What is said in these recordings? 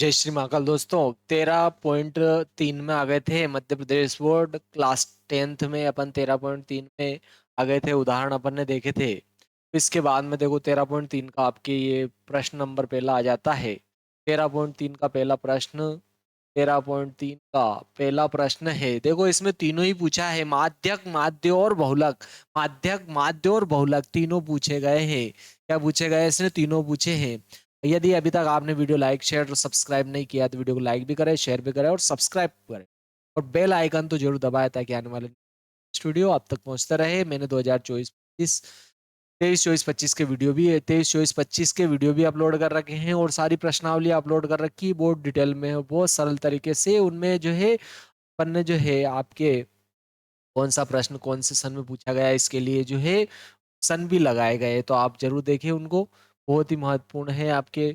जय श्री महाकाल दोस्तों। 13.3 में आ गए थे Madhya Pradesh board class 10th में। अपन 13.3 में आ गए थे, उदाहरण अपन ने देखे थे। इसके बाद में देखो 13.3 का आपके ये प्रश्न नंबर पहला आ जाता है। 13.3 का पहला प्रश्न 13.3 का पहला प्रश्न है। देखो इसमें तीनों ही पूछा है, माध्यक, माध्य और बहुलक। माध्यक, माध्य और बहुलक तीनों पूछे गए हैं। क्या पूछे गए? इसने तीनों पूछे हैं। यदि अभी तक आपने वीडियो लाइक शेयर और सब्सक्राइब नहीं किया तो वीडियो को लाइक भी करें, शेयर भी करें और सब्सक्राइब करें, और बेल आइकन तो जरूर दबाएं ताकि आने वाले स्टूडियो आप तक पहुंचता रहे। मैंने 2024-25 23-24-25 के वीडियो भी 23-24-25 के वीडियो भी अपलोड कर रखे हैं और सारी प्रश्नावली अपलोड कर रखी है, बहुत डिटेल में, बहुत सरल तरीके से। उनमें जो है अपन ने जो है आपके कौन सा प्रश्न कौन से सन में पूछा गया है, इसके लिए जो है सन भी लगाए गए, तो आप जरूर देखें उनको। बहुत ही महत्वपूर्ण है आपके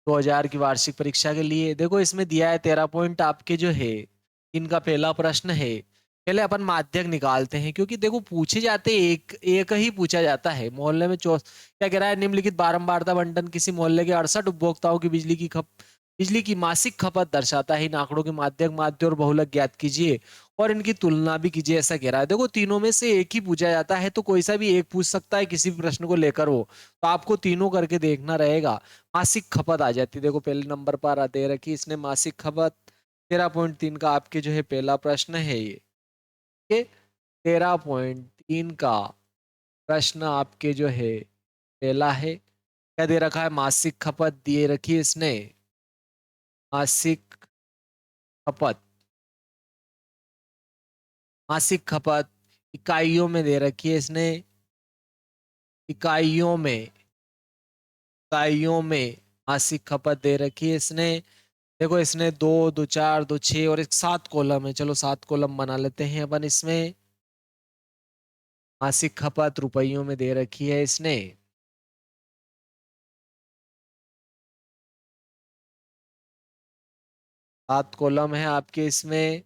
2000 की वार्षिक परीक्षा के लिए। देखो इसमें दिया है 13 पॉइंट आपके जो है। इनका पहला प्रश्न है, पहले अपन माध्यक निकालते हैं क्योंकि देखो पूछे जाते एक एक ही पूछा जाता है। मोहल्ले में क्या कह रहा है? निम्नलिखित बारंबारता बंटन किसी मोहल्ले के 68 उपभोक्ताओं की बिजली की मासिक खपत दर्शाता है। इन आंकड़ों के माध्यक, माध्य और बहुलक ज्ञात कीजिए और इनकी तुलना भी कीजिए, ऐसा कह रहा है। देखो तीनों में से एक ही पूछा जाता है, तो कोई सा भी एक पूछ सकता है किसी भी प्रश्न को लेकर वो, तो आपको तीनों करके देखना रहेगा। मासिक खपत आ जाती है, देखो पहले नंबर पर दे रखी इसने मासिक खपत। 13.3 का आपके जो है पहला प्रश्न है ये 13.3 का प्रश्न आपके जो है पहला है। क्या दे रखा है? मासिक खपत दिए रखी है इसने। मासिक खपत, मासिक खपत इकाइयों में दे रखी है इसने। इकाइयों में, इकाइयों में मासिक खपत दे रखी है इसने। देखो इसने दो, दो चार, दो छह और एक 7 कॉलम है। चलो 7 कॉलम बना लेते हैं अपन इसमें। मासिक खपत रुपयों में दे रखी है इसने। 7 कॉलम है आपके इसमें।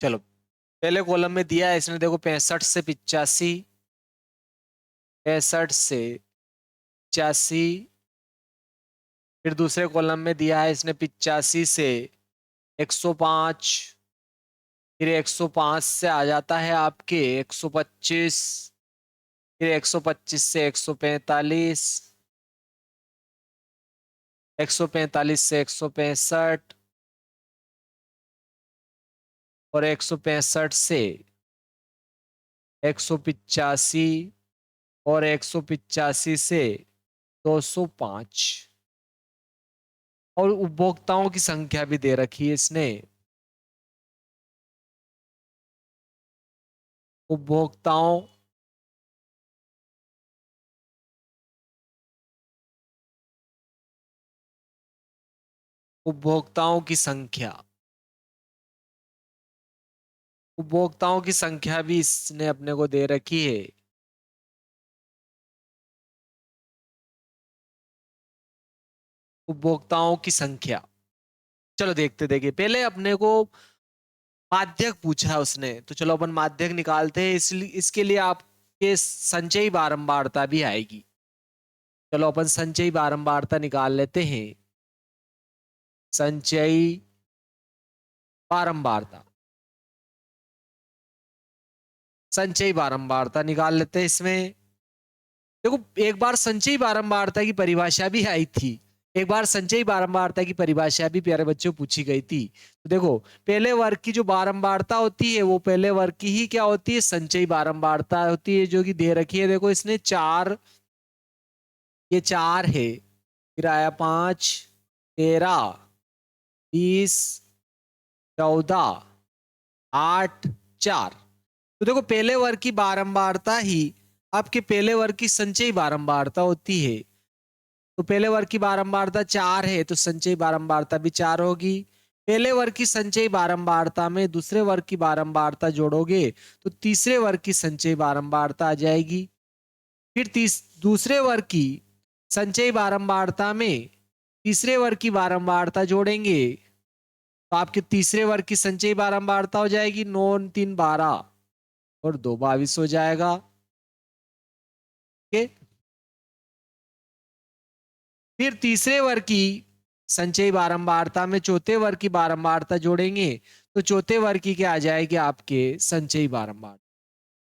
चलो पहले कॉलम में दिया है इसने, देखो 65 से 85, 65 से 85। फिर दूसरे कॉलम में दिया है इसने 85 से 105। फिर 105 से आ जाता है आपके 125। फिर 125 से 145, 145 से 165 और 165 से 185 और 185 से 205। और उपभोक्ताओं की संख्या भी दे रखी है इसने। उपभोक्ताओं, उपभोक्ताओं की संख्या, उपभोक्ताओं की संख्या भी इसने अपने को दे रखी है। उपभोक्ताओं की संख्या, चलो देखते देखिए। पहले अपने को माध्यक पूछा उसने, तो चलो अपन माध्यक निकालते हैं। इसलिए इसके लिए आपके संचयी बारंबारता भी आएगी। चलो अपन संचयी बारंबारता निकाल लेते हैं। संचयी बारंबारता, संचयी बारंबारता निकाल लेते हैं इसमें। देखो एक बार संचयी बारंबारता की परिभाषा भी आई थी। एक बार संचयी बारंबारता की परिभाषा भी प्यारे बच्चों पूछी गई थी। तो देखो पहले वर्ग की जो बारंबारता होती है वो पहले वर्ग की ही क्या होती है? संचयी बारंबारता होती है, जो कि दे रखी है। देखो इसने 4, ये 4 है। फिर आया 5, 13, 20, 14, 8, 4। तो देखो पहले वर्ग की बारंबारता ही आपके पहले वर्ग की संचयी बारंबारता होती है। तो पहले वर्ग की बारंबारता 4 है, तो संचयी बारंबारता भी 4 होगी। पहले वर्ग की संचयी बारंबारता में दूसरे वर्ग की बारंबारता जोड़ोगे तो तीसरे वर्ग की संचयी बारंबारता आ जाएगी। फिर दूसरे वर्ग की संचयी बारंबारता में तीसरे वर्ग की बारंबारता जोड़ेंगे तो आपके तीसरे वर्ग की संचयी बारंबारता हो जाएगी 9 3 12 और 2 22 हो जाएगा। ओके। फिर तीसरे वर्ग की संचयी बारंबारता में चौथे वर्ग की बारंबारता जोड़ेंगे तो चौथे वर्ग की क्या आ जाएगी आपके संचयी बारंबारता।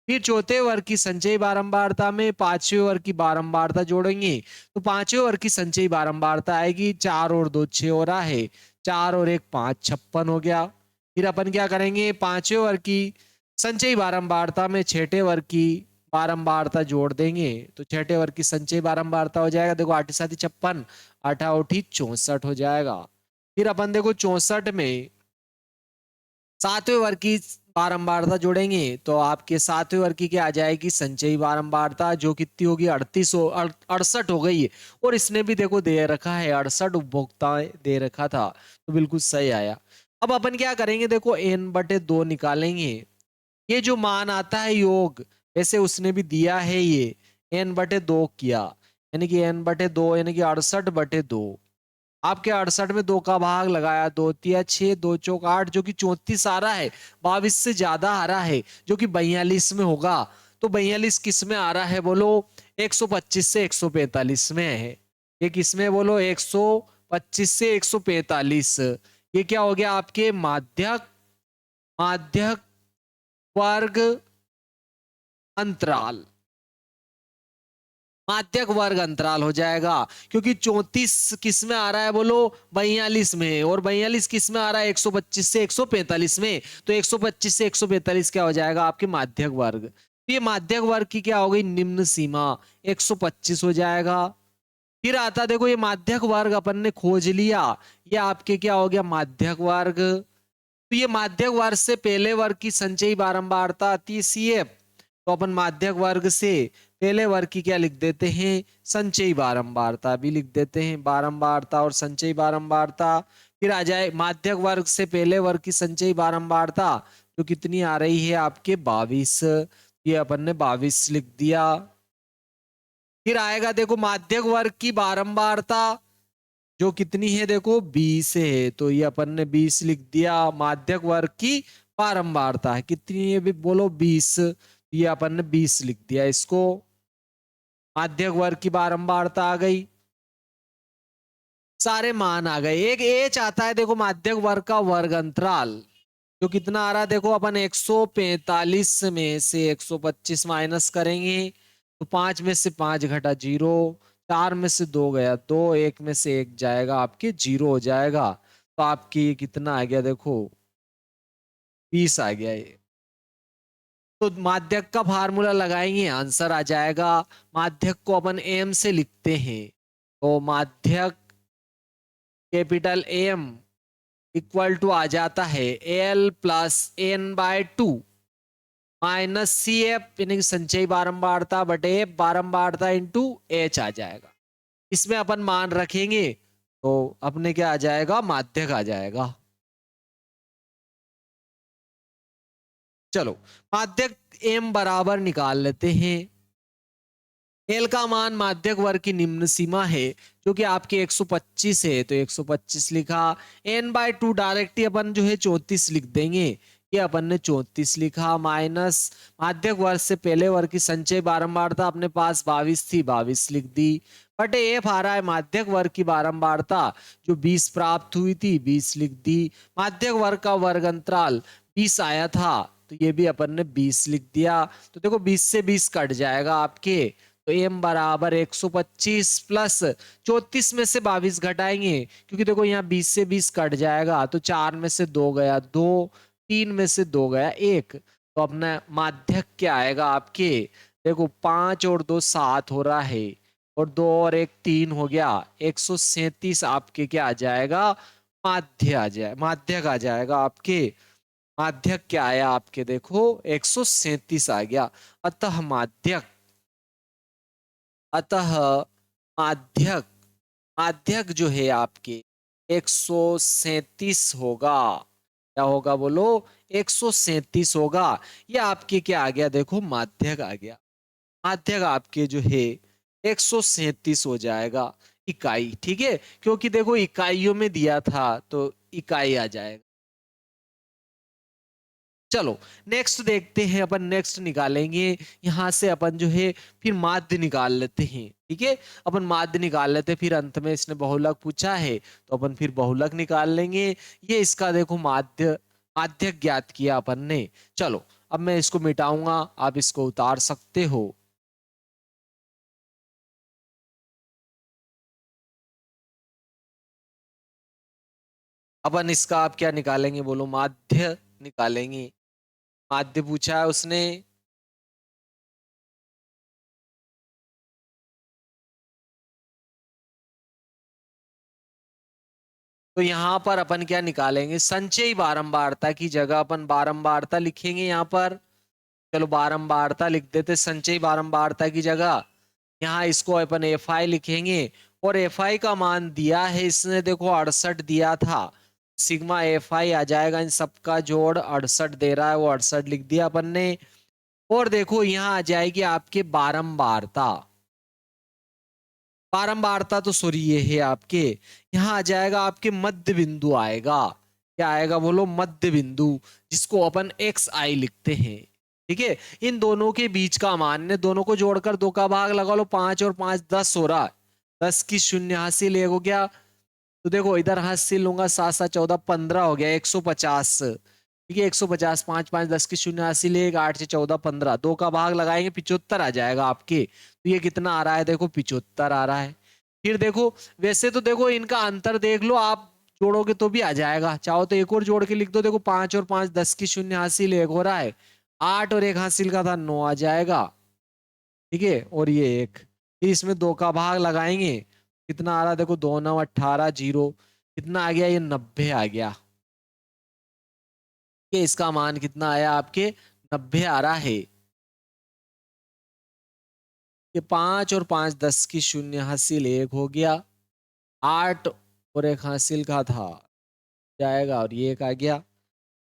फिर चौथे वर्ग की संचयी बारंबारता में पांचवें वर्ग की बारंबारता जोड़ेंगे तो पांचवें वर्ग की संचयी बारंबारता आएगी 4 और 2 6 हो रहा है, 4 और 1 5 56 हो गया। फिर अपन क्या करेंगे, पांचवें वर्ग की संचयी बारंबारता में छठे वर्ग की बारंबारता जोड़ देंगे तो छठे वर्ग की संचयी बारंबारता हो जाएगा, देखो 8 7 56, 8 8 64 हो जाएगा। फिर अपन देखो 64 में सातवें वर्ग की बारंबारता जोड़ेंगे तो आपके सातवें वर्ग की क्या आ जाएगी संचयी बारंबारता, जो कितनी होगी 38 68 हो गई है। और इसने भी देखो दे रखा है 68 उपभोक्ता दे रखा था, तो बिल्कुल सही आया। अब अपन क्या करेंगे, देखो n/2 निकालेंगे। ये जो मान आता है योग, वैसे उसने भी दिया है ये n/2 किया, यानी कि n/2 यानी कि 68/2। आपके 68 में 2 का भाग लगाया, 2 तिया 6, 2 चौक 8, जो कि 34 आ रहा है, 22 से ज्यादा आ रहा है, जो कि 42 में होगा। तो 42 किस में आ रहा है बोलो, 125 से 145 में है। ये किस में बोलो, 125 से 145। ये क्या हो गया आपके माध्यक माध्यक वर्ग अंतराल, माध्यक वर्ग अंतराल हो जाएगा। क्योंकि 34 किस में आ रहा है बोलो, 42 में, और 42 किस में आ रहा है 125 से 145 में, तो 125 से 145 क्या हो जाएगा आपके माध्यक वर्ग। तो ये माध्यक वर्ग की क्या हो गई निम्न सीमा, 125 हो जाएगा। फिर आता देखो ये माध्यक वर्ग अपन ने खोज लिया, ये आपके क्या हो गया माध्यक वर्ग। तो ये माध्यक वर्ग से पहले वर्ग की संचयी बारंबारता आती है CF, तो अपन माध्यक वर्ग से पहले वर्ग की क्या लिख देते हैं, संचयी बारंबारता भी लिख देते हैं, बारंबारता और संचयी बारंबारता। फिर आ जाए माध्यक वर्ग से पहले वर्ग की संचयी बारंबारता, जो कितनी आ रही है आपके 22, ये अपन ने 22 लिख दिया। फिर आएगा देखो माध्यक वर्ग की बारंबारता, जो कितनी है देखो 20 है, तो ये अपन ने 20 लिख दिया। माध्यक वर्ग की बारंबारता है कितनी है भी बोलो 20, ये अपन ने 20 लिख दिया इसको। माध्यक वर्ग की बारंबारता आ गई, सारे मान आ गए। एक ए चाहता है देखो माध्यक वर्ग का वर्ग अंतराल, जो कितना आ रहा है देखो, अपन 145 में से 125 माइनस करेंगे तो 5 में से 5 घटा 0, 4 में से 2 गया 2, 1 में से 1 जाएगा आपके 0 हो जाएगा। तो आपकी ये कितना आ गया देखो 20 आ गया ये। तो माध्यक का फार्मूला लगाएंगे, आंसर आ जाएगा। माध्यक को अपन एम से लिखते हैं, तो माध्यक कैपिटल एम इक्वल टू आ जाता है L+N/2 माइनस CF यानी कि संचयी बारंबारता बटे बारंबारता इंटू H आ जाएगा। इसमें अपन मान रखेंगे तो अपने क्या आ जाएगा, माध्यक आ जाएगा। चलो माध्यक M बराबर निकाल लेते हैं। एल का मान माध्यक वर्ग की निम्न सीमा है, जो कि आपके 125 है, तो 125 लिखा। n/2 डायरेक्टली अपन जो है 34 लिख देंगे, ये अपन ने 34 लिखा, माइनस माध्यक वर्ग से पहले वर्ग की संचय बारंबारता अपने पास 22 थी, 22 लिख दी, बटे एफ आ रहा है माध्यक वर्ग की बारंबारता जो 20 प्राप्त हुई थी, 20 लिख दी। माध्यक वर्ग का वर्ग अंतराल 20 आया था, तो ये भी अपन ने 20 लिख दिया। तो देखो 20 से 20 कट जाएगा आपके, तो m बराबर 125 प्लस 34 में से 22 घटाएंगे, क्योंकि देखो यहाँ 20 से 20 कट जाएगा, तो 4 में से 2 गया 2, 3 में से 2 गया 1, तो अपना माध्यक क्या आएगा आपके, देखो 5 और 2 7 हो रहा है, और 2 और 1 3 हो गया, 137 आपके क्या आ जाएगा, माध्यक आ जाएगा आपके। माध्यक क्या आया आपके देखो 137 आ गया। अतः माध्यक अतः माध्यक माध्यक जो है आपके 137 होगा। क्या होगा बोलो? 137 होगा। ये आपके क्या आ गया? देखो माध्यक आ गया। माध्यक आपके जो है 137 हो जाएगा इकाई। ठीक है, क्योंकि देखो इकाइयों में दिया था तो इकाई आ जाएगा। चलो नेक्स्ट देखते हैं अपन, नेक्स्ट निकालेंगे यहां से अपन जो है, फिर माध्य निकाल लेते हैं। ठीक है, अपन माध्य निकाल लेते हैं, फिर अंत में इसने बहुलक पूछा है तो अपन फिर बहुलक निकाल लेंगे। ये इसका देखो माध्य, माध्यक ज्ञात किया अपन ने। चलो अब मैं इसको मिटाऊंगा, आप इसको उतार सकते हो। अपन इसका आप क्या निकालेंगे बोलो? माध्य निकालेंगे। माध्य पूछा है उसने। तो यहां पर अपन क्या निकालेंगे? संचयी बारंबारता की जगह अपन बारंबारता लिखेंगे यहां पर। चलो बारंबारता लिख देते संचयी बारंबारता की जगह। यहाँ इसको अपन एफ आई लिखेंगे। और एफ आई का मान दिया है इसने, देखो 68 दिया था। सिग्मा एफ आई आ जाएगा, इन सबका जोड़ 68 दे रहा है, वो 68 लिख दिया अपन ने। और देखो यहाँ आ जाएगी आपके बारंबारता। बारंबारता तो सॉरी ये है आपके, यहाँ आ जाएगा आपके मध्य बिंदु आएगा। क्या आएगा बोलो? मध्य बिंदु, जिसको अपन एक्स आई लिखते हैं। ठीक है, इन दोनों के बीच का मान ने, दोनों को जोड़कर दो का भाग लगा लो, 5 और 5 10 हो रहा है। 10 की शून्य हासिल एक हो गया। तो देखो इधर हासिल लूंगा, 7 7 14 15 हो गया, 150। ठीक है, 150, 5 5 10 की शून्य हासिल एक, 8 से 14 15, दो का भाग लगाएंगे 75 आ जाएगा आपके। तो ये कितना आ रहा है? देखो 75 आ रहा है। फिर देखो, वैसे तो देखो इनका अंतर देख लो आप, जोड़ोगे तो भी आ जाएगा, चाहो तो एक और जोड़ के लिख दो। देखो 5 और 5 10 की शून्य हासिल एक हो रहा है, 8 और एक हासिल का था 9 आ जाएगा। ठीक है, और ये एक, फिर इसमें दो का भाग लगाएंगे, कितना आ रहा है? देखो 2 9 18 जीरो, कितना आ गया? ये 90 आ गया। ये इसका मान कितना आया आपके? 90 आ रहा है। ये 5 और 5 10 की शून्य हासिल एक हो गया, 8 और एक हासिल का था जाएगा, और ये एक आ गया।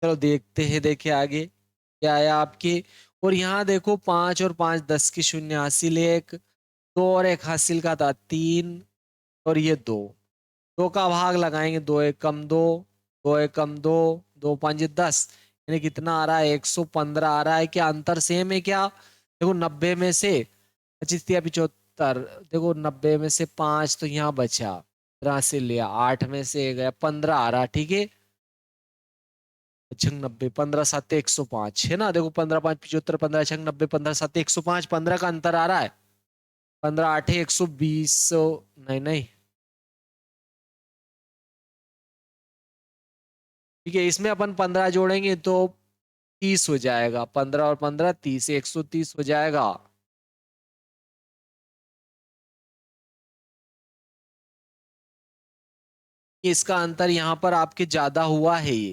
चलो देखते हैं, देखे आगे क्या आया आपके। और यहाँ देखो 5 और 5 10 की शून्य हासिल एक, दो और एक हासिल का था 3, और ये दो, दो का भाग लगाएंगे, दो एक कम दो, दो एक कम दो, दो पांच 10, यानी कितना आ रहा है? 115 आ रहा है। क्या अंतर सेम है क्या? देखो 90 में से 25 75, देखो 90 में से 5 तो यहाँ बचा, 15 से लिया, 8 में से गया 15 आ रहा। ठीक है, छंग 90, 15 7 105 है ना। देखो 15 5 75, 15 छंग 90, 15 7 105, 15 का अंतर आ रहा है। 15 8 120, नहीं नहीं, ठीक है, इसमें अपन 15 जोड़ेंगे तो 30 हो जाएगा, 15 और 15 30, 130 हो जाएगा। इसका अंतर यहाँ पर आपके ज्यादा हुआ है ये,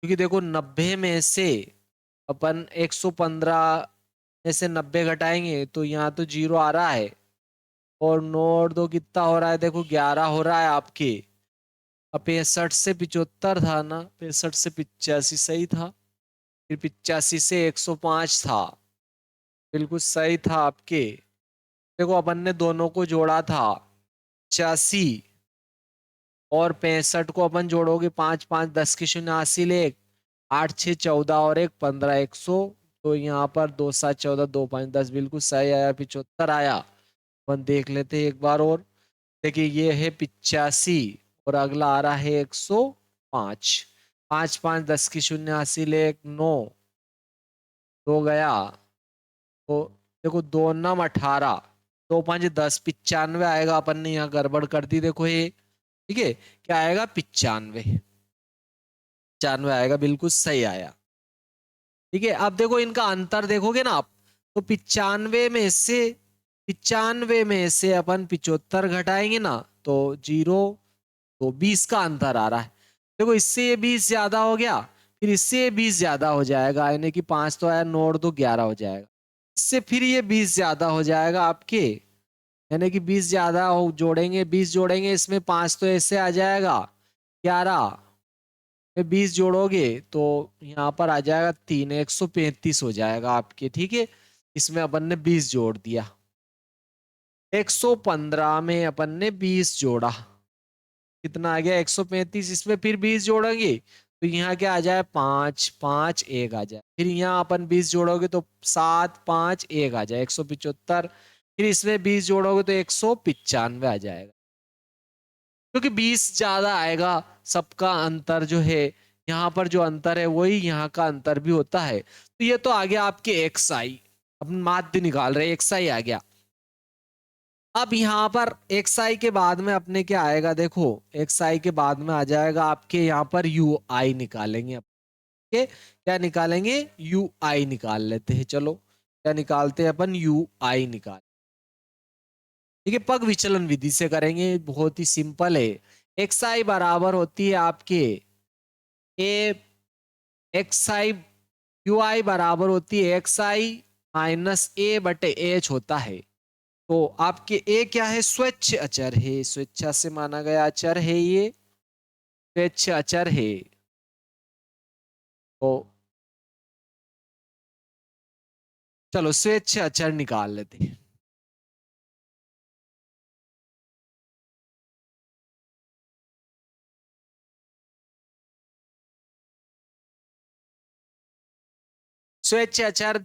क्योंकि देखो 90 में से अपन 115 में से 90 घटाएंगे तो यहाँ तो जीरो आ रहा है, और 9 और 2 कितना हो रहा है? देखो 11 हो रहा है आपके। अब 65 से 75 था ना, 65 से 85 सही था, फिर 85 से 105 था, बिल्कुल सही था आपके। देखो अपन ने दोनों को जोड़ा था, 85 और 65 को अपन जोड़ोगे, 5 5 10 की शून्य हासिल एक, 8 6 14 और एक 15 100। तो यहाँ पर 2 7 14 2 5 10 बिल्कुल सही आया, 75 आया। अपन देख लेते हैं एक बार और। देखिए ये है 85, और अगला आ रहा है 105। 5 5 10 की शून्य हासिल एक, 9 तो गया। तो देखो 2 9 18, 2 5 10, 95 आएगा। अपन ने यहाँ गड़बड़ कर दी, देखो ये। ठीक है, क्या आएगा? 95, 95 आएगा, बिल्कुल सही आया। ठीक है, अब देखो इनका अंतर देखोगे ना आप, तो 95 में से अपन 75 घटाएंगे ना तो जीरो, तो 20 का अंतर आ रहा है। देखो इससे ये 20 ज्यादा हो गया, फिर इससे ये 20 ज्यादा हो जाएगा, यानी कि 5 तो आया, 9 और 2 11 हो जाएगा। इससे फिर ये 20 ज्यादा हो जाएगा आपके, यानी कि 20 ज्यादा जोड़ेंगे, 20 जोड़ेंगे, इसमें 5 तो ऐसे आ जाएगा 11 में 20 जोड़ोगे तो यहाँ पर आ जाएगा 3, 135 हो जाएगा आपके। ठीक है, इसमें अपन ने 20 जोड़ दिया। 115 में अपन ने 20 जोड़ा, कितना आ गया 135। इसमें फिर 20 जोड़ेंगे तो यहाँ क्या आ जाए 5, 5 1 आ जाए। फिर यहाँ अपन 20 जोड़ोगे तो 7, 5 1 आ जाए 175। फिर इसमें 20 जोड़ोगे तो 195 आ जाएगा, क्योंकि 20 ज्यादा आएगा। सबका अंतर जो है, यहाँ पर जो अंतर है वही यहाँ का अंतर भी होता है। तो ये तो आ गया आपके एक्स आई, अपन माध्य निकाल रहे, एक्स आई आ गया। अब यहाँ पर एक्स आई के बाद में अपने क्या आएगा, देखो एक्स आई के बाद में आ जाएगा आपके यहाँ पर यू आई निकालेंगे। के क्या निकालेंगे, यू आई निकाल लेते हैं। चलो क्या निकालते हैं अपन, यू आई निकाल। ठीक है, पग विचलन विधि से करेंगे, बहुत ही सिंपल है। एक्स आई बराबर होती है आपके ए, एक्स आई यू आई बराबर होती है एक्स आई माइनस ए बटे एच होता है। तो आपके ए क्या है, स्वच्छ अचर है, स्वेच्छा से माना गया अचर है, ये स्वच्छ अचर है। तो चलो स्वेच्छ अचर निकाल लेते हैं। स्वेच्छ अचर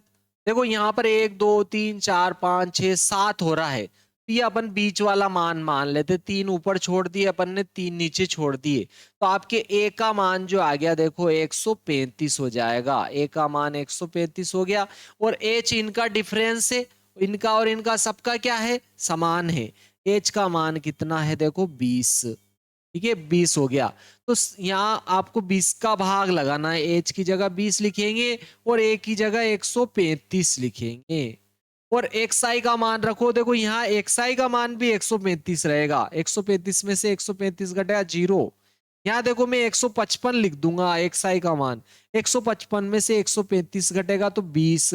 देखो यहाँ पर 1 2 3 4 5 6 7 हो रहा है, तो ये अपन बीच वाला मान मान लेते। 3 ऊपर छोड़ दिए अपन ने, 3 नीचे छोड़ दिए, तो आपके ए का मान जो आ गया देखो 135 हो जाएगा। ए का मान 135 हो गया, और एच इनका डिफरेंस है, इनका और इनका सबका क्या है, समान है। एच का मान कितना है, देखो 20। ठीक है, 20 हो गया। तो यहाँ आपको 20 का भाग लगाना है, एच की जगह 20 लिखेंगे और ए की जगह 135 लिखेंगे। और एक्स आई का मान रखो, देखो यहाँ एक्स आई का मान भी 135 रहेगा। 135 में से 135 घटेगा 0। यहाँ देखो मैं 155 लिख दूंगा एक्स आई का मान। 155 में से 135 घटेगा तो 20,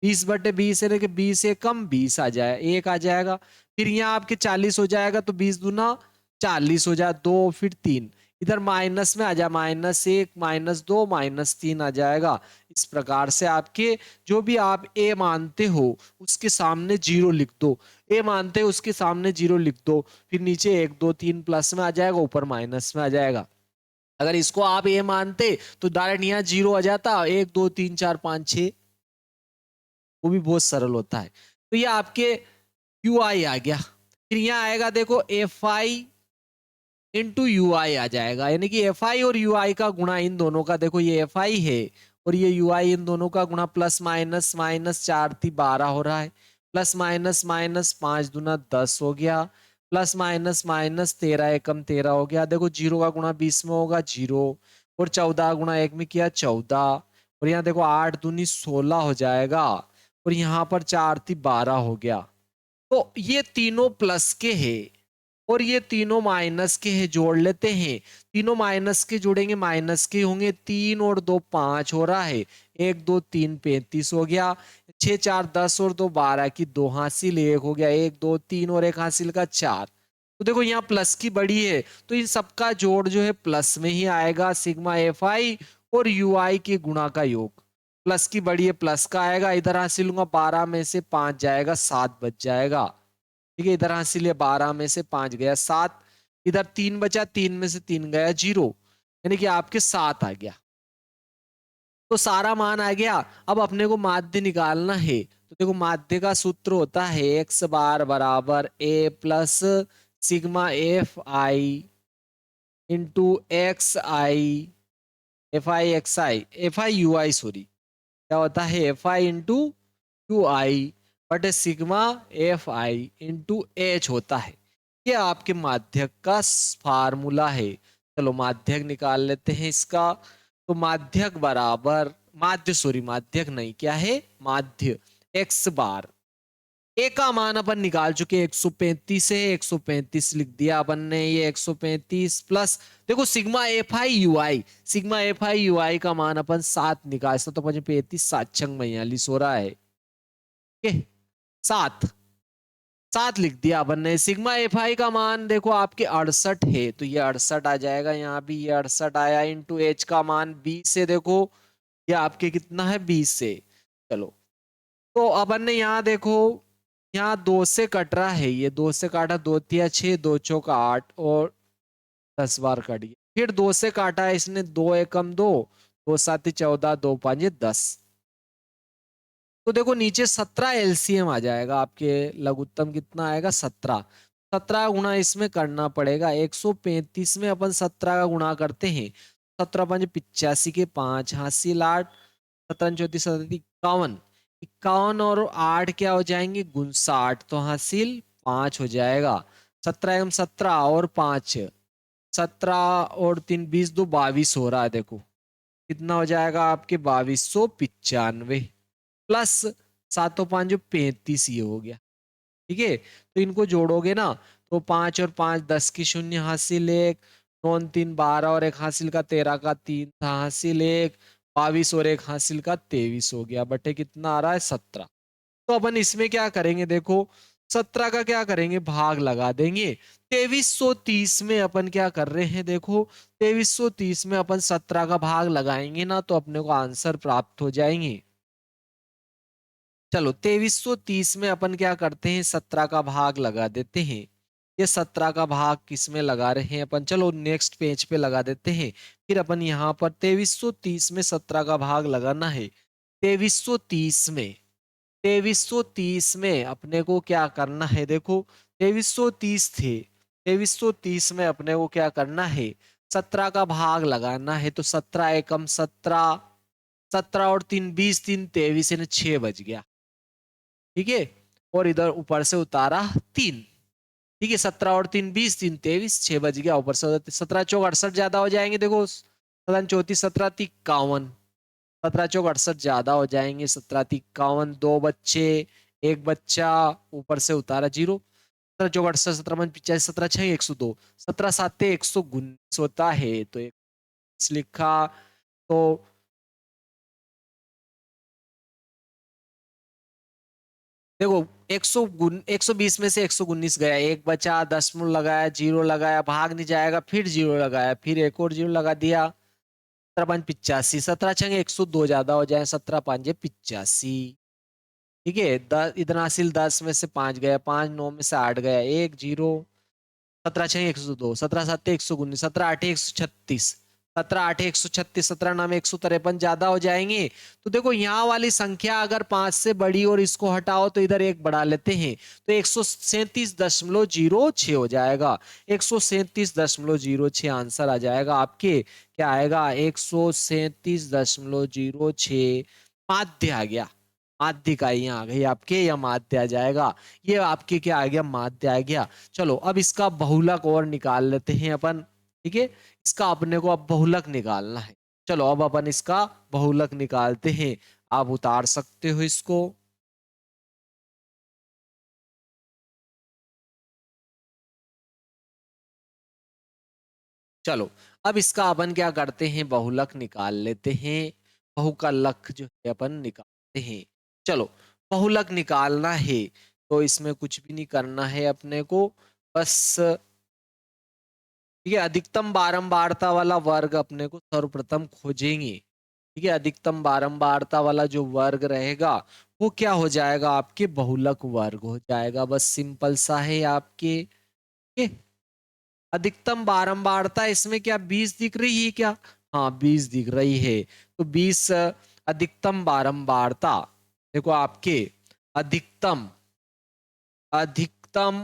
20 बटे 20 है कि 20 से कम 20 आ जाए, 1 आ जाएगा। फिर यहाँ आपके 40 हो जाएगा, तो 20 दूना 40 हो जाए, 2 फिर 3, इधर माइनस में आ जाए, -1 -2 -3 आ जाएगा। इस प्रकार से आपके जो भी आप ए मानते हो उसके सामने 0 लिख दो, ए मानते हो उसके सामने 0 लिख दो, फिर नीचे 1 2 3 प्लस में आ जाएगा, ऊपर माइनस में आ जाएगा। अगर इसको आप ए मानते तो डायरेक्ट यहाँ 0 आ जाता, 1 2 3 4 5 6, वो भी बहुत सरल होता है। तो ये आपके यू आई आ गया। फिर यहाँ आएगा देखो एफ आई इंटू यू आई आ जाएगा, यानी कि एफ आई और यू आई का गुणा इन दोनों का, देखो ये एफ आई है और ये यू आई, इन दोनों का गुणा, प्लस माइनस माइनस 4 थी 12 हो रहा है, प्लस माइनस माइनस 5 दूना 10 हो गया, प्लस माइनस माइनस 13 एकम 13 हो गया। देखो 0 का गुणा 20 में होगा 0, और 14 गुणा 1 में किया 14, और यहाँ देखो 8 दूनी 16 हो जाएगा, और यहाँ पर 4 थी 12 हो गया। तो ये तीनों प्लस के हैं और ये तीनों माइनस के हैं, जोड़ लेते हैं। तीनों माइनस के जोड़ेंगे, माइनस के होंगे, 3 और 2 5 हो रहा है, 1 2 3 35 हो गया, 6 4 10 और 2 12 की 2 हासिल 1 हो गया, 1 2 3 और 1 हासिल का 4। तो देखो यहाँ प्लस की बड़ी है, तो इन सबका जोड़ जो है प्लस में ही आएगा, सिग्मा एफ आई और यू आई के गुणा का योग। प्लस की बड़ी है, प्लस का आएगा, इधर हासिल लूंगा 12 में से 5 जाएगा, 7 बच जाएगा। ठीक है, इधर हासिल है 12 में से 5 गया 7, इधर 3 बचा, 3 में से 3 गया 0, यानी कि आपके 7 आ गया। तो सारा मान आ गया। अब अपने को माध्य निकालना है, तो देखो माध्य का सूत्र होता है एक्स बार बराबर a plus sigma f i into x i, f i u i sorry, क्या होता है f i into u i बटे sigma f i into h होता है। ये आपके माध्यक का फार्मूला है। चलो माध्यक निकाल लेते हैं इसका। तो माध्यक बराबर, माध्यक नहीं, क्या है माध्य, एक्स बार, ए का मान अपन निकाल चुके 135 है, 135 लिख दिया अपन ने, ये 135 प्लस देखो sigma f i u i, sigma f i u i का मान अपन 7 निकाल, तो 35 7 6 42 हो रहा है। 7 7 लिख दिया अपन ने। सिग्मा एफ आई का मान देखो आपके 68 है, तो ये 68 आ जाएगा, यहाँ भी ये 68 आया, इंटू एच का मान 20 से, देखो ये आपके कितना है 20 से। चलो तो अपन ने यहाँ देखो, यहाँ 2 से कट रहा है, ये 2 से काटा, 2 तिया 6, 2 चौका 8 और 10 बार कट गया। फिर 2 से काटा है इसने, 2 एकम 2, 2 सात 14, 2 5 10। तो देखो नीचे 17 एलसीएम आ जाएगा आपके, लघुत्तम कितना आएगा 17। 17 गुणा इसमें करना पड़ेगा, 135 में अपन 17 का गुणा करते हैं। 17 5 85 के 5 हासिल 8, 17 34 37 51, 51 और 8 क्या हो जाएंगे 59, तो हासिल 5 हो जाएगा। 17 एवं 17 और 5, 17 और 3 20 2 22 हो रहा है, देखो कितना हो जाएगा आपके 2295 प्लस 7 5 जो 35, ये हो गया। ठीक है, तो इनको जोड़ोगे ना, तो 5 और 5 10 की शून्य हासिल 1, 9 3 12 और 1 हासिल का 13 का 3 था हासिल 1, 22 और 1 हासिल का 23 हो गया, बटे कितना आ रहा है 17। तो अपन इसमें क्या करेंगे देखो, 17 का क्या करेंगे भाग लगा देंगे। 2330 में अपन क्या कर रहे हैं देखो, 2330 में अपन 17 का भाग लगाएंगे ना, तो अपने को आंसर प्राप्त हो जाएंगे। चलो 2330 में अपन क्या करते हैं, 17 का भाग लगा देते हैं। ये 17 का भाग किस में लगा रहे हैं अपन, चलो नेक्स्ट पेज पे लगा देते हैं। फिर अपन यहाँ पर 2330 में 17 का भाग लगाना है। 2330 में, 2330 में अपने को क्या करना है देखो, 2330 थे, 2330 में अपने को क्या करना है, 17 का भाग लगाना है। तो 17 एकम 17, 17 और 3 20, 3 23, 6 बज गया। ठीक है, और इधर ऊपर से उतारा 3। ठीक है, 17 और 3 20, 3 23, 6 बज गया। ऊपर से 17 चौक 68 ज्यादा हो जाएंगे, देखो 17 34 17 51, 17 चौक 68 ज्यादा हो जाएंगे, 17 51, 2 बच्चे 1 बच्चा, ऊपर से उतारा 0। 17 चौक 68, 17 5 85, 17 6 102, 17 7 119 होता है, तो लिखा। तो देखो 120 में से 119 गया, एक बचा, दशमलव लगाया, जीरो लगाया, भाग नहीं जाएगा, फिर जीरो लगाया, फिर एक और जीरो लगा दिया। 17 5 85, 17 छंगे 102 ज्यादा हो जाए, 17 5 85। ठीक है, 10 इतना हासिल, 10 में से 5 गया, 5 9 में से 8 गया, एक जीरो। 17 6 102, 17 7 119, 17 8 136, 17 8 136, 17 9 153 ज्यादा हो जाएंगे। तो देखो यहाँ वाली संख्या अगर 5 से बड़ी और इसको हटाओ तो इधर एक बढ़ा लेते हैं, तो 137.06 हो जाएगा। 137.06 आंसर आ जाएगा आपके, क्या आएगा 137.06 माध्य आ गया। माध्य इकाइयां आ गई आपके, या माध्य आ जाएगा, ये आपके क्या आ गया माध्य आ गया। चलो अब इसका बहुलक और निकाल लेते हैं अपन। ठीक है, इसका अपने को अब बहुलक निकालना है। चलो अब अपन इसका बहुलक निकालते हैं, आप उतार सकते हो इसको। चलो अब इसका अपन क्या करते हैं, बहुलक निकाल लेते हैं। बहु का लक जो है अपन निकालते हैं। चलो बहुलक निकालना है, तो इसमें कुछ भी नहीं करना है अपने को, बस ठीक है, अधिकतम बारंबारता वाला वर्ग अपने को सर्वप्रथम खोजेंगे। ठीक है, अधिकतम बारंबारता वाला जो वर्ग रहेगा वो क्या हो जाएगा आपके, बहुलक वर्ग हो जाएगा, बस सिंपल सा है आपके। ठीक है, अधिकतम बारंबारता इसमें क्या 20 दिख रही है क्या, हाँ 20 दिख रही है। तो 20 अधिकतम बारंबारता, देखो आपके अधिकतम, अधिकतम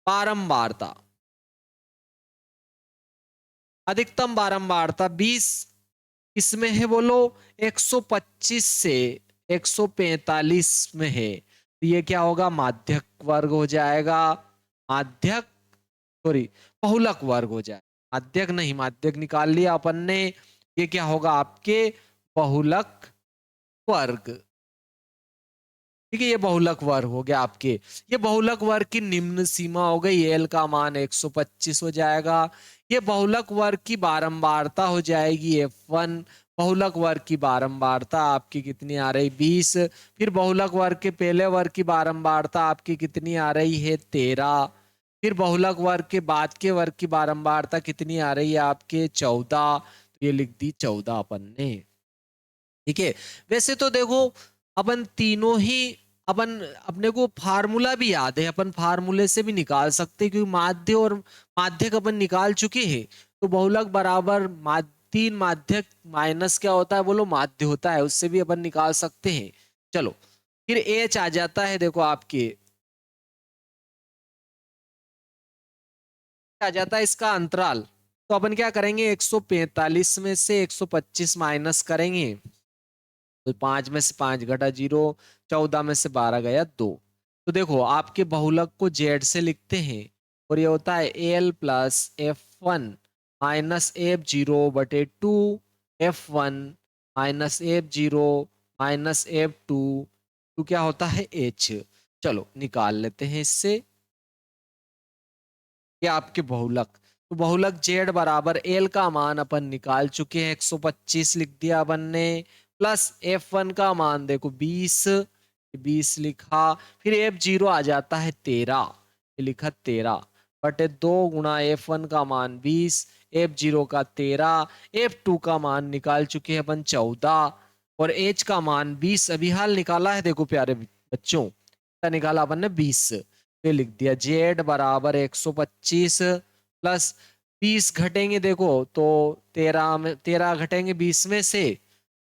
बारंबारता, अधिकतम बारंबारता 20 इसमें है बोलो, 125 से 145 में है, तो ये क्या होगा माध्यक वर्ग हो जाएगा। माध्यक, सॉरी बहुलक वर्ग हो जाए, माध्यक नहीं, माध्यक निकाल लिया अपन ने। ये क्या होगा आपके बहुलक वर्ग। ठीक है, ये बहुलक वर्ग हो गया आपके। ये बहुलक वर्ग की निम्न सीमा हो गई, एल का मान 125 हो जाएगा। ये बहुलक वर्ग की बारंबारता हो जाएगी F1, बहुलक वर्ग की बारंबारता आपकी कितनी आ रही 20। फिर बहुलक वर्ग के पहले वर्ग की बारंबारता आपकी कितनी आ रही है 13। फिर बहुलक वर्ग के बाद के वर्ग की बारंबारता कितनी आ रही है आपके 14। तो ये लिख दी 14 अपन ने। ठीक है। वैसे तो देखो अपन तीनों ही अपन अपने को फार्मूला भी याद है, अपन फार्मूले से भी निकाल सकते हैं, क्योंकि माध्य और माध्यक अपन निकाल चुके हैं। तो बहुलक बराबर तीन माध्यक माइनस क्या होता है बोलो माध्य होता है, उससे भी अपन निकाल सकते हैं। चलो फिर एच आ जाता है, देखो आपके आ जाता है इसका अंतराल। तो अपन क्या करेंगे 145 में से 125 माइनस करेंगे, तो 5 में से 5 घटा 0, 14 में से 12 गया 2। तो देखो आपके बहुलक को जेड से लिखते हैं, और ये होता है L plus F1 minus F0 बटे 2 F1 minus F0 minus F2, तो क्या होता है H। चलो निकाल लेते हैं इससे ये आपके बहुलक। तो बहुलक जेड बराबर एल का मान अपन निकाल चुके हैं 125 लिख दिया अपन ने, प्लस F1 का मान देखो 20, 20 लिखा। फिर F0 आ जाता है 13, ये लिखा 13 बटे 2 गुणा F1 का मान 20, F0 का 13, F2 का मान निकाल चुके हैं अपन 14, और H का मान 20 अभी हाल निकाला है देखो प्यारे बच्चों, क्या निकाला अपन ने 20। ये लिख दिया जेड बराबर 125 प्लस 20 घटेंगे देखो तो 13 में 13 घटेंगे 20 में से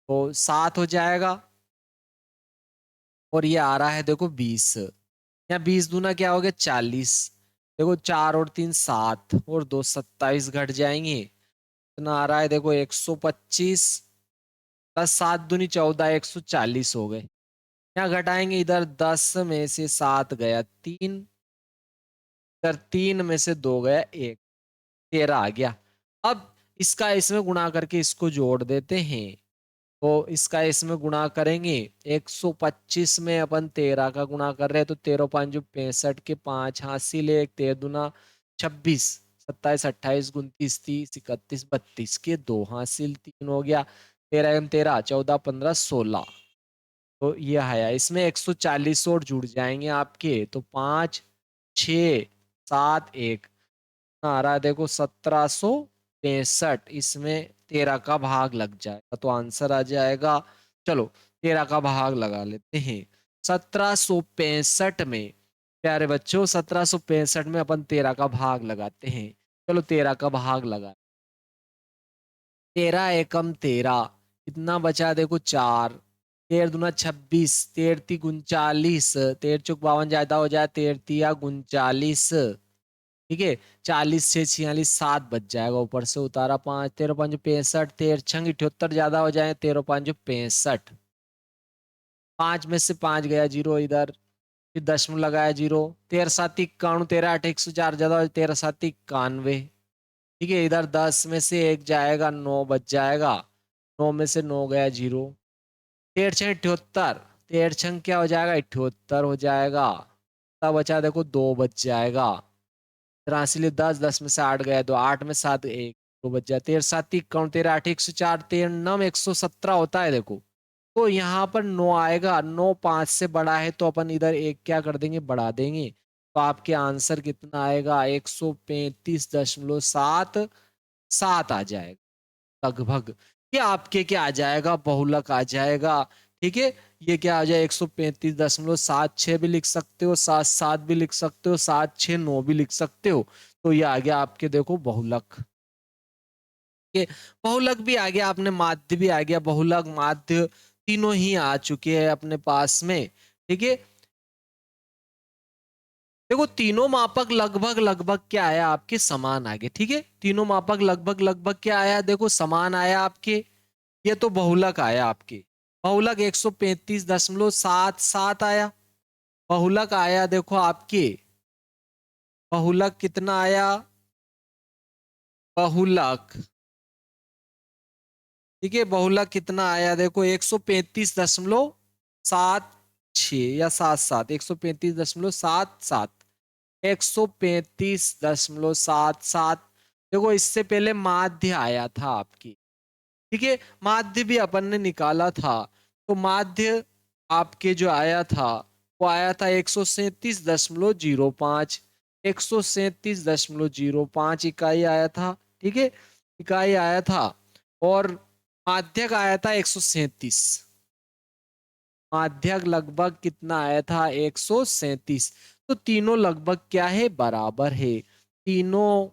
तो 7 हो जाएगा, और ये आ रहा है देखो 20। यहाँ 20 दूना क्या हो गया 40, देखो 4 और 3 7 और 2 27 घट जाएंगे, इतना आ रहा है देखो 125 प्लस 7 दूनी 14 140 हो गए। यहाँ घटाएंगे इधर 10 में से 7 गया 3, इधर 3 में से 2 गया 1, 13 आ गया। अब इसका इसमें गुणा करके इसको जोड़ देते हैं, तो इसका इसमें गुणा करेंगे 125 में अपन 13 का गुणा कर रहे हैं, तो 13 5 जो 65 के 5 हासिल है, 13 दूना 26, 27 28 29 30 31 32 के 2 हासिल 3 हो गया, 13 एम 13 14 15 16। तो ये आया, इसमें 140 और जुड़ जाएंगे आपके, तो 5 6 7 1 आ रहा है देखो 1765, इसमें 13 का भाग लग जाएगा, तो आंसर आ जाएगा। चलो 13 का भाग लगा लेते हैं 1765 में, प्यारे बच्चों 1765 में अपन 13 का भाग लगाते हैं। चलो 13 का भाग लगा, 13 एकम 13, कितना बचा देखो 4, 13 दूना 26, 13 ती 39, 13 चौक 52 ज्यादा हो जाए 13 तिया 39, ठीक है 40 से 46 7 बच जाएगा, ऊपर से उतारा 5, 13 5 65, 13 छंग 78 ज्यादा हो जाए 13 5 65, 5 में से 5 गया 0 इधर, फिर दशमलव लगाया 0, 13 7 91, 13 8 104 ज्यादा हो 13 7 91, ठीक है इधर 10 में से 1 जाएगा 9 बच जाएगा, 9 में से 9 गया 0, 13 छंग 78, 13 छंग क्या हो जाएगा 78 हो जाएगा, तब बचा देखो 2 बच जाएगा, 83 10, 10 में से 8 गया 2, 8 में 7 1 तो बच जाए, 13 7 91, 13 8 104, 13 9 117 होता है देखो। तो यहाँ पर 9 आएगा, 9 5 से बड़ा है तो अपन इधर एक क्या कर देंगे बढ़ा देंगे, तो आपके आंसर कितना आएगा 135.7 7 आ जाएगा लगभग। ये आपके क्या आ जाएगा बहुलक आ जाएगा। ठीक है, ये क्या आ जाए 135.76 भी लिख सकते हो, 7 7 भी लिख सकते हो, 7 6 9 भी लिख सकते हो। तो ये आ गया आपके देखो बहुलक के, बहुलक भी आ गया, आपने माध्य भी आ गया, बहुलक माध्य तीनों ही आ चुके हैं अपने पास में। ठीक है, देखो तीनों मापक लगभग लगभग क्या आया आपके समान आ गए। ठीक है, तीनों मापक लगभग लगभग क्या आया देखो समान आया आपके। ये तो बहुलक आया आपके, बहुलक 135.77 आया। बहुलक आया देखो आपके, बहुलक कितना आया बहुलक, ठीक है बहुलक कितना आया देखो 135.76 या 77, 135.77, 135.77। देखो इससे पहले माध्य आया था आपकी, ठीक है, माध्य भी अपन ने निकाला था, तो माध्य आपके जो आया था वो आया था 137.05, 137.05 इकाई आया था। ठीक है, इकाई आया था, और माध्यक आया था 137। माध्यक लगभग कितना आया था? 137। तो तीनों लगभग क्या है? बराबर है। तीनों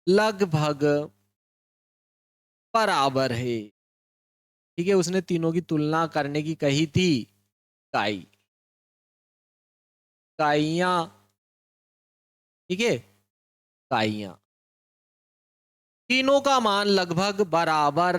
लगभग बराबर है। ठीक है, उसने तीनों की तुलना करने की कही थी। इकाई, इकाइयां, ठीक है, इकाइयां, तीनों का मान लगभग बराबर।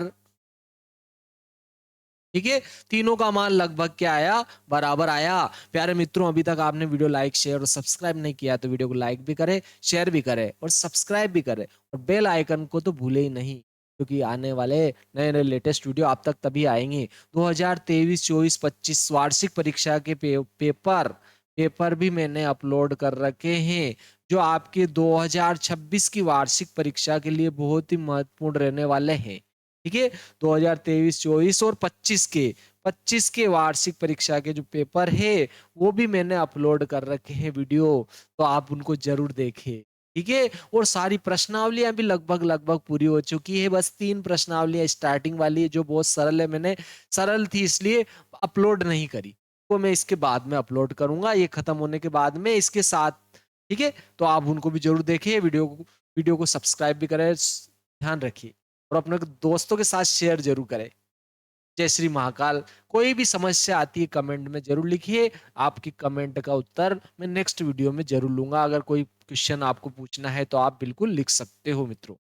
ठीक है, तीनों का मान लगभग क्या आया? बराबर आया। प्यारे मित्रों, अभी तक आपने वीडियो लाइक शेयर और सब्सक्राइब नहीं किया तो वीडियो को लाइक भी करें, शेयर भी करें और सब्सक्राइब भी करें, और बेल आइकन को तो भूले ही नहीं, क्योंकि आने वाले नए नए लेटेस्ट वीडियो आप तक तभी आएंगे। 2023 24 25 वार्षिक परीक्षा के पेपर पेपर भी मैंने अपलोड कर रखे हैं, जो आपके 2026 की वार्षिक परीक्षा के लिए बहुत ही महत्वपूर्ण रहने वाले हैं। ठीक है, 2023 24 और 25 के वार्षिक परीक्षा के जो पेपर है वो भी मैंने अपलोड कर रखे हैं वीडियो, तो आप उनको जरूर देखें। ठीक है, और सारी प्रश्नावलियां भी लगभग लगभग पूरी हो चुकी है, बस 3 प्रश्नावलियां स्टार्टिंग वाली है जो बहुत सरल है, मैंने सरल थी इसलिए अपलोड नहीं करी, वो मैं इसके बाद में अपलोड करूंगा, ये खत्म होने के बाद में इसके साथ। ठीक है, तो आप उनको भी जरूर देखें, वीडियो को सब्सक्राइब भी करें, ध्यान रखिए, और अपने दोस्तों के साथ शेयर जरूर करें। जय श्री महाकाल। कोई भी समस्या आती है कमेंट में जरूर लिखिए, आपकी कमेंट का उत्तर मैं नेक्स्ट वीडियो में जरूर लूंगा। अगर कोई क्वेश्चन आपको पूछना है तो आप बिल्कुल लिख सकते हो मित्रों।